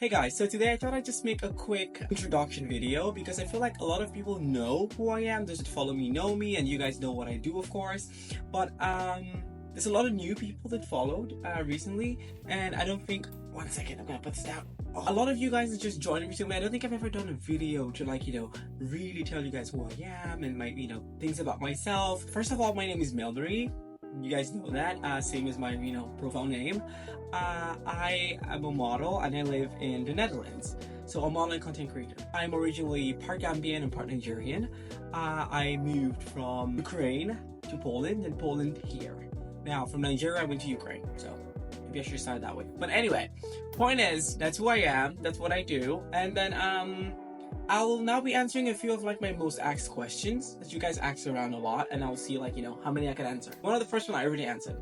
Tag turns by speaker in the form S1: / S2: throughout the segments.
S1: Hey guys, so today I thought I'd just make a quick introduction video because I feel like a lot of people know who I am. Those that follow me know me, and you guys know what I do, of course. But there's a lot of new people that followed recently, and I don't think. One second, I'm gonna put this down. A lot of you guys that just joined recently. I don't think I've ever done a video to really tell you guys who I am and my things about myself. First of all, my name is Melry. You guys know that, same as my profile name. I am a model and I live in the Netherlands, so I'm an online content creator. I'm originally part Gambian and part Nigerian. I moved from Ukraine to Poland and Poland here. Now from Nigeria I went to Ukraine, so maybe I should start that way. But anyway, point is, that's who I am, that's what I do, and then I'll now be answering a few of my most asked questions that you guys ask around a lot, and I'll see how many I can answer. One of the first one I already answered,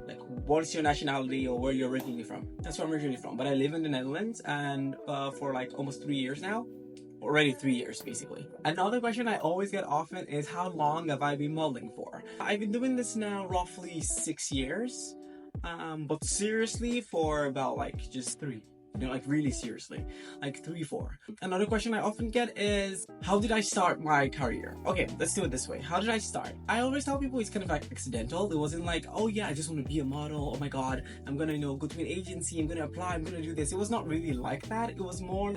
S1: what's your nationality or where you're originally from. That's where I'm originally from, but I live in the Netherlands and for almost 3 years now. Already 3 years basically. Another question I always get often is how long have I been modeling for? I've been doing this now roughly 6 years, but seriously for about just 3. Really seriously, 3, 4. Another question I often get is, how did I start my career? Okay, let's do it this way. How did I start? I always tell people it's kind of accidental. It wasn't oh yeah, I just want to be a model. Oh my god, I'm gonna go to an agency, I'm gonna apply, I'm gonna do this. It was not really like that. It was more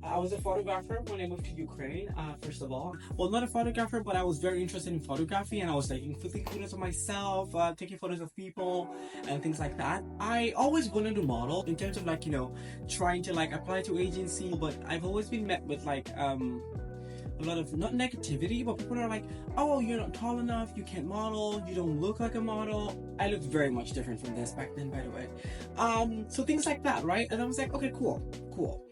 S1: I was a photographer when I moved to Ukraine, first of all. Well, not a photographer, but I was very interested in photography, and I was taking photos of myself, taking photos of people, and things like that. I always wanted to model in terms of trying to apply to agency, but I've always been met with a lot of, not negativity, but people are oh, you're not tall enough, you can't model, you don't look like a model. I looked very much different from this back then, by the way. So things like that, right? And I was okay, cool.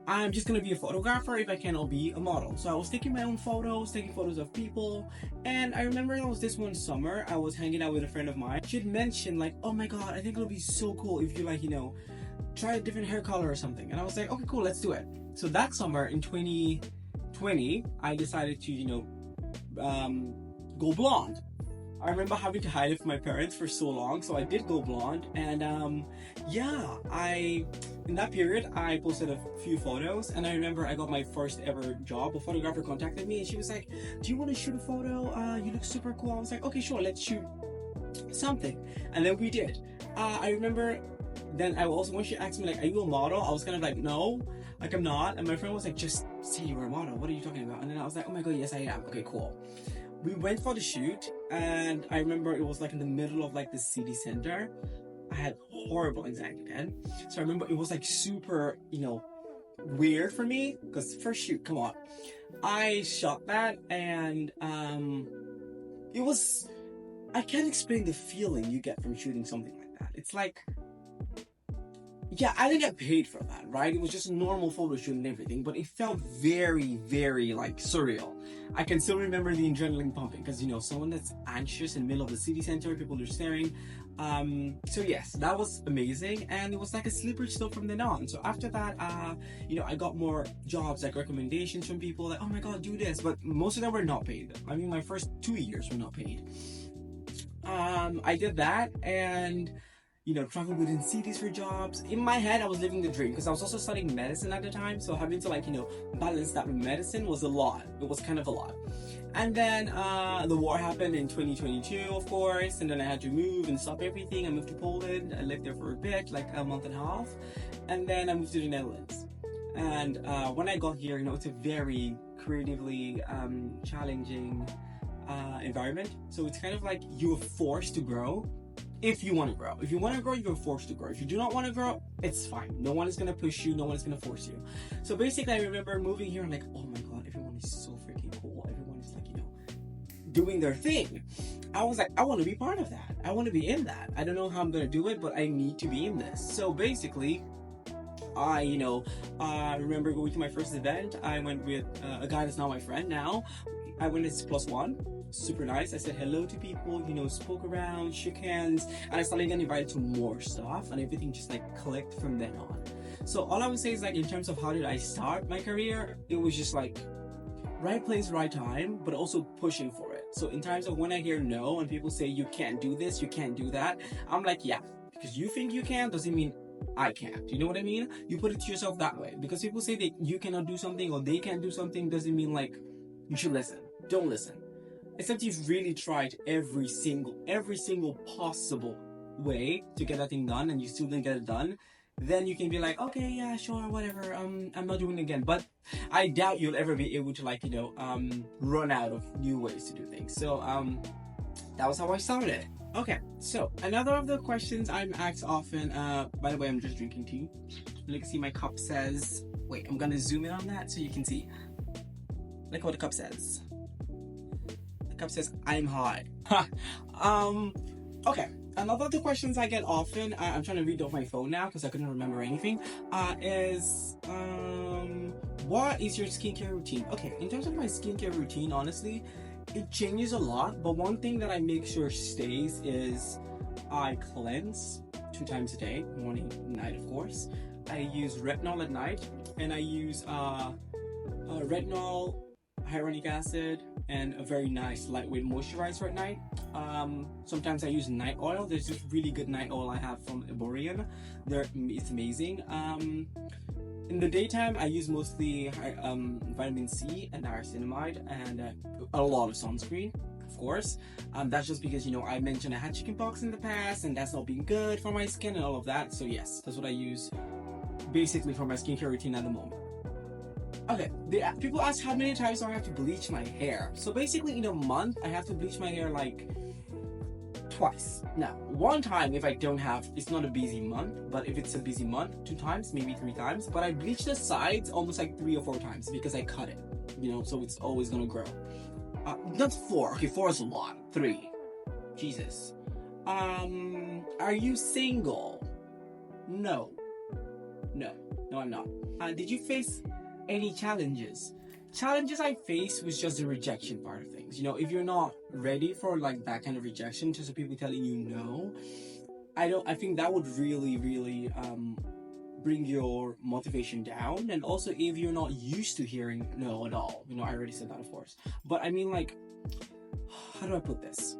S1: I'm just gonna be a photographer. If I can, I'll be a model. So I was taking my own photos, taking photos of people. And I remember it was this one summer, I was hanging out with a friend of mine. She'd mentioned oh my god, I think it'll be so cool if you try a different hair color or something. And I was okay, cool, let's do it. So that summer in 2020, I decided to, go blonde. I remember having to hide it from my parents for so long, so I did go blonde, and in that period I posted a few photos, and I remember I got my first ever job. A photographer contacted me and she was like, do you want to shoot a photo? You look super cool. I was okay, sure, let's shoot something. And then we did. I remember then when she asked me are you a model, I was kind of no, I'm not. And my friend was just say you were a model, what are you talking about? And then I was oh my god, yes I am. Okay, cool. We went for the shoot, and I remember it was in the middle of the city center. I had horrible anxiety then, so I remember it was super weird for me, because first shoot, come on. I shot that, and it was, I can't explain the feeling you get from shooting something like that. It's yeah, I didn't get paid for that, right? It was just a normal photo shoot and everything, but it felt very, very surreal. I can still remember the adrenaline pumping, because someone that's anxious in the middle of the city center, people are staring. So yes, that was amazing, and it was a slippery slope from then on. So after that, I got more jobs, recommendations from people, oh my god, do this, but most of them were not paid. I mean, my first 2 years were not paid. I did that, and traveling within cities for jobs. In my head, I was living the dream, because I was also studying medicine at the time, so having to balance that with medicine was a lot. It was kind of a lot. And then the war happened in 2022, of course, and then I had to move and stop everything. I moved to Poland. I lived there for a bit, a month and a half, and then I moved to the Netherlands. And when I got here, it's a very creatively challenging environment. So it's kind of you're forced to grow. If you want to grow. If you want to grow, you're forced to grow. If you do not want to grow, it's fine. No one is going to push you. No one is going to force you. So basically, I remember moving here and oh my god, everyone is so freaking cool. Everyone is doing their thing. I was I want to be part of that. I want to be in that. I don't know how I'm going to do it, but I need to be in this. So basically, I remember going to my first event. I went with a guy that's now my friend now. I went as +1. Super nice. I said hello to people, spoke around, shook hands, and I started getting invited to more stuff, and everything just clicked from then on. So all I would say is in terms of how did I start my career, it was just right place, right time, but also pushing for it. So in terms of when I hear no and people say you can't do this, you can't do that, I'm yeah, because you think you can doesn't mean I can't. You know what I mean? You put it to yourself that way. Because people say that you cannot do something or they can't do something doesn't mean like you should listen. Don't listen. Except you've really tried every single possible way to get that thing done and you still didn't get it done. Then you can be like, okay, yeah, sure, whatever. I'm not doing it again. But I doubt you'll ever be able to like, run out of new ways to do things. So that was how I started. Okay, so another of the questions I'm asked often, by the way, I'm just drinking tea. You can see my cup says, wait, I'm gonna zoom in on that so you can see. Look what the cup says. The cup says, I'm high. Okay, another of the questions I get often, I'm trying to read off my phone now because I couldn't remember anything, is, what is your skincare routine? Okay, in terms of my skincare routine, honestly, it changes a lot, but one thing that I make sure stays is I cleanse 2 times a day, morning and night, of course. I use retinol at night, and I use retinol, hyaluronic acid, and a very nice lightweight moisturizer at night. Sometimes I use night oil. There's this really good night oil I have from Iborian. It's amazing. In the daytime, I use mostly vitamin C and niacinamide and a lot of sunscreen, of course. That's just because, I mentioned I had chickenpox in the past and that's not been good for my skin and all of that. So yes, that's what I use basically for my skincare routine at the moment. Okay, people ask how many times do I have to bleach my hair. So basically in a month, I have to bleach my hair like twice. Now, one time if I don't have, it's not a busy month, but if it's a busy month, 2 times, maybe 3 times. But I bleach the sides almost like 3 or 4 times because I cut it, so it's always gonna grow. Not 4, okay, 4 is a lot. 3, Jesus. Are you single? No, I'm not. Did you face any challenges? Challenges I faced was just the rejection part of things. If you're not ready for like that kind of rejection, just people telling you no, I think that would really bring your motivation down. And also if you're not used to hearing no at all, I already said that, of course, but I mean, like, how do I put this?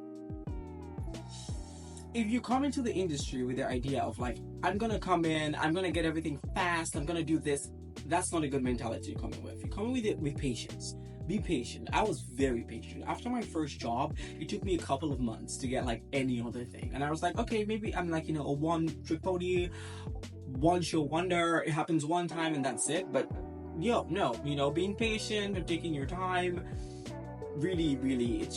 S1: If you come into the industry with the idea of like, I'm gonna come in, I'm gonna get everything fast, I'm gonna do this, that's not a good mentality to come in with. You come in with it with patience. Be patient. I was very patient. After my first job, it took me a couple of months to get like any other thing. And I was like, okay, maybe I'm like, a one-trick pony, one-show wonder. It happens one time and that's it. But no, being patient and taking your time, really,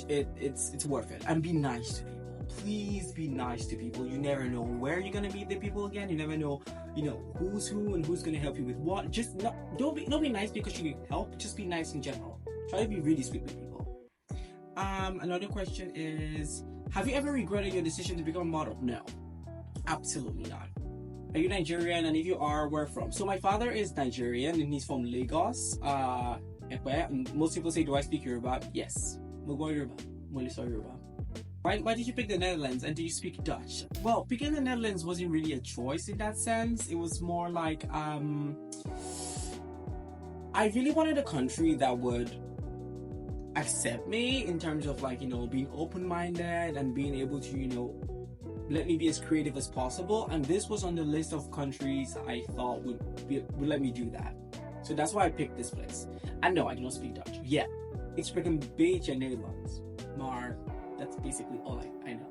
S1: it's worth it. And be nice to people. Please be nice to people. You never know where you're gonna meet the people again. You never know, who's who and who's gonna help you with what. Just don't be nice because you need help. Just be nice in general. Try to be really sweet with people. Another question is, have you ever regretted your decision to become a model? No, absolutely not. Are you Nigerian? And if you are, where from? So my father is Nigerian and he's from Lagos. Most people say, do I speak Yoruba? Yes. Yoruba. Why did you pick the Netherlands and do you speak Dutch? Well, picking the Netherlands wasn't really a choice in that sense. It was more like, I really wanted a country that would accept me in terms of like, being open-minded and being able to, let me be as creative as possible. And this was on the list of countries I thought would let me do that. So that's why I picked this place. And no, I do not speak Dutch. Yeah, ik spreek een beetje Nederlands. Maar that's basically all I know.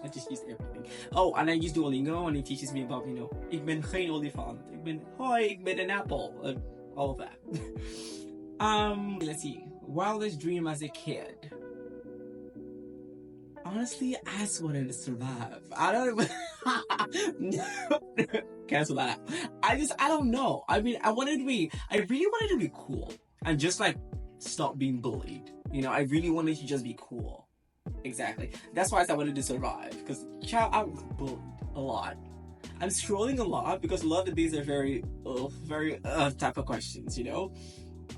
S1: I just use everything. Oh, and I use Duolingo and it teaches me about, ik ben geen olifant. Ik ben an apple. All of that. Let's see. Wildest dream as a kid. Honestly, I just wanted to survive. I don't cancel that. I don't know. I mean, I really wanted to be cool and just like stop being bullied. I really wanted to just be cool. Exactly. That's why I wanted to survive, because I was bullied a lot. I'm scrolling a lot because a lot of the days are very type of questions,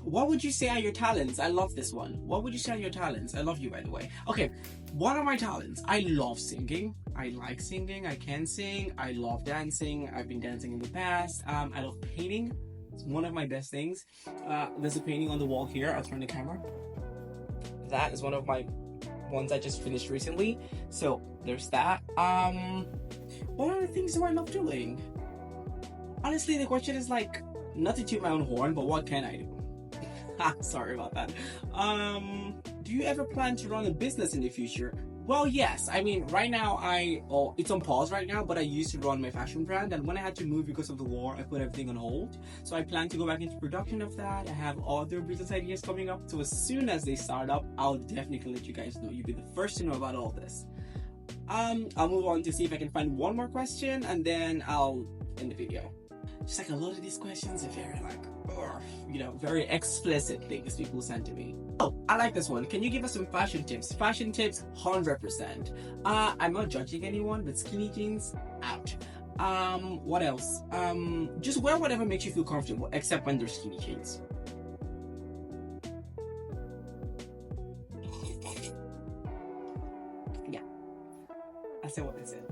S1: What would you say are your talents? I love this one. What would you say are your talents? I love you, by the way. Okay, what are my talents? I love singing. I like singing. I can sing. I love dancing. I've been dancing in the past. I love painting. It's one of my best things. There's a painting on the wall here. I'll turn the camera. That is one of my ones I just finished recently. So there's that. What other things do I love doing? Honestly, the question is like, not to toot my own horn, but what can I do? Sorry about that. Do you ever plan to run a business in the future? Well, yes. I mean, right now it's on pause right now, but I used to run my fashion brand, and when I had to move because of the war, I put everything on hold. So I plan to go back into production of that. I have other business ideas coming up. So as soon as they start up, I'll definitely let you guys know. You'll be the first to know about all this. I'll move on to see if I can find one more question, and then I'll end the video. Just like a lot of these questions are very like, very explicit things people send to me. Oh, I like this one. Can you give us some fashion tips? Fashion tips, 100%. I'm not judging anyone, but skinny jeans, out. What else? Just wear whatever makes you feel comfortable, except when there's skinny jeans. Yeah, I said what I said.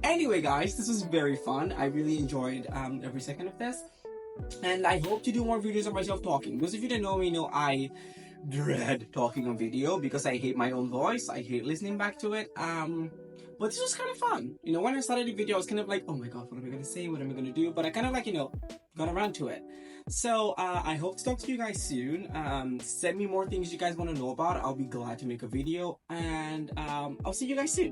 S1: Anyway, guys, this was very fun. I really enjoyed every second of this. And I hope to do more videos of myself talking. Those of you that know me know I dread talking on video because I hate my own voice. I hate listening back to it. But this was kind of fun. When I started the video, I was kind of like, oh my god, what am I going to say? What am I going to do? But I kind of like, got around to it. So I hope to talk to you guys soon. Send me more things you guys want to know about. I'll be glad to make a video. And I'll see you guys soon.